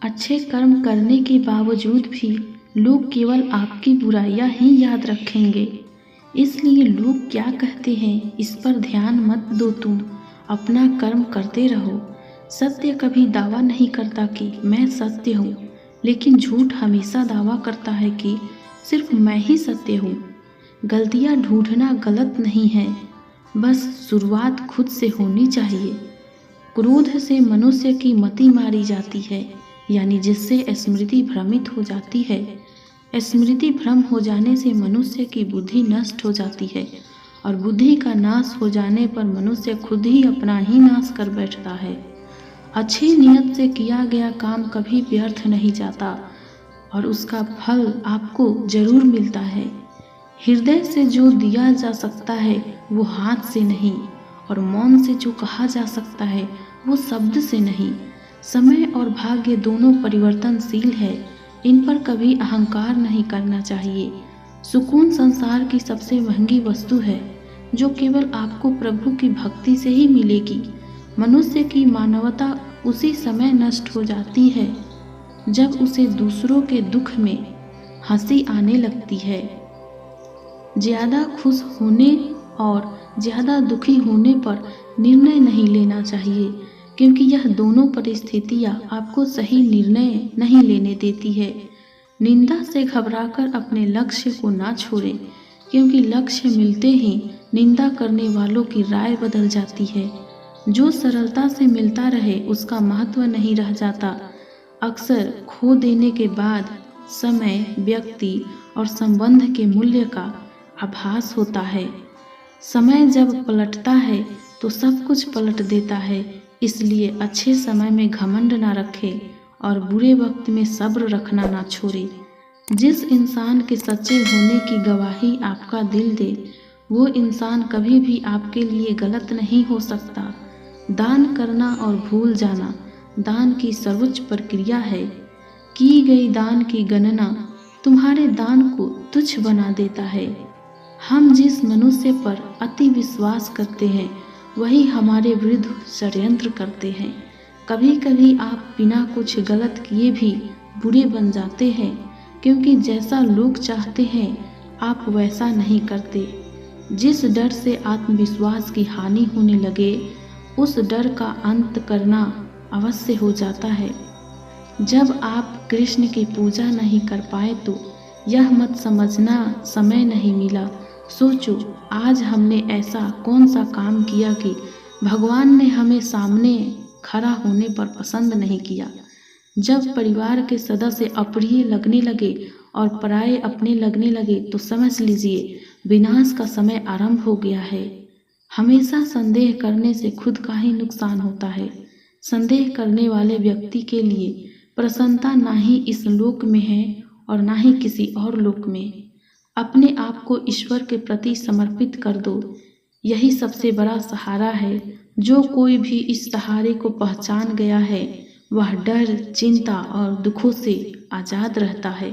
अच्छे कर्म करने के बावजूद भी लोग केवल आपकी बुराइयां ही याद रखेंगे। इसलिए लोग क्या कहते हैं इस पर ध्यान मत दो, तुम अपना कर्म करते रहो। सत्य कभी दावा नहीं करता कि मैं सत्य हूँ, लेकिन झूठ हमेशा दावा करता है कि सिर्फ मैं ही सत्य हूँ। गलतियाँ ढूंढना गलत नहीं है, बस शुरुआत खुद से होनी चाहिए। क्रोध से मनुष्य की मति मारी जाती है, यानी जिससे स्मृति भ्रमित हो जाती है। स्मृति भ्रम हो जाने से मनुष्य की बुद्धि नष्ट हो जाती है, और बुद्धि का नाश हो जाने पर मनुष्य खुद ही अपना ही नाश कर बैठता है। अच्छी नियत से किया गया काम कभी व्यर्थ नहीं जाता, और उसका फल आपको जरूर मिलता है। हृदय से जो दिया जा सकता है वो हाथ से नहीं, और मौन से जो कहा जा सकता है वो शब्द से नहीं। समय और भाग्य दोनों परिवर्तनशील है, इन पर कभी अहंकार नहीं करना चाहिए। सुकून संसार की सबसे महंगी वस्तु है, जो केवल आपको प्रभु की भक्ति से ही मिलेगी। मनुष्य की मानवता उसी समय नष्ट हो जाती है जब उसे दूसरों के दुख में हंसी आने लगती है। ज़्यादा खुश होने और ज़्यादा दुखी होने पर निर्णय नहीं लेना चाहिए, क्योंकि यह दोनों परिस्थितियाँ आपको सही निर्णय नहीं लेने देती है। निंदा से घबराकर अपने लक्ष्य को ना छोड़ें, क्योंकि लक्ष्य मिलते ही निंदा करने वालों की राय बदल जाती है। जो सरलता से मिलता रहे उसका महत्व नहीं रह जाता। अक्सर खो देने के बाद समय, व्यक्ति और संबंध के मूल्य का आभास होता है। समय जब पलटता है तो सब कुछ पलट देता है। इसलिए अच्छे समय में घमंड ना रखें और बुरे वक्त में सब्र रखना ना छोड़े। जिस इंसान के सच्चे होने की गवाही आपका दिल दे, वो इंसान कभी भी आपके लिए गलत नहीं हो सकता। दान करना और भूल जाना दान की सर्वोच्च प्रक्रिया है। की गई दान की गणना तुम्हारे दान को तुच्छ बना देता है। हम जिस मनुष्य पर अति विश्वास करते हैं वही हमारे विरुद्ध षड्यंत्र करते हैं। कभी कभी आप बिना कुछ गलत किए भी बुरे बन जाते हैं, क्योंकि जैसा लोग चाहते हैं आप वैसा नहीं करते। जिस डर से आत्मविश्वास की हानि होने लगे, उस डर का अंत करना अवश्य हो जाता है। जब आप कृष्ण की पूजा नहीं कर पाए तो यह मत समझना समय नहीं मिला। सोचो, आज हमने ऐसा कौन सा काम किया कि भगवान ने हमें सामने खड़ा होने पर पसंद नहीं किया। जब परिवार के सदस्य अप्रिय लगने लगे और पराये अपने लगने लगे तो समझ लीजिए विनाश का समय आरंभ हो गया है। हमेशा संदेह करने से खुद का ही नुकसान होता है। संदेह करने वाले व्यक्ति के लिए प्रसन्नता ना ही इस लोक में है और ना ही किसी और लोक में। अपने आप को ईश्वर के प्रति समर्पित कर दो, यही सबसे बड़ा सहारा है। जो कोई भी इस सहारे को पहचान गया है वह डर, चिंता और दुखों से आज़ाद रहता है।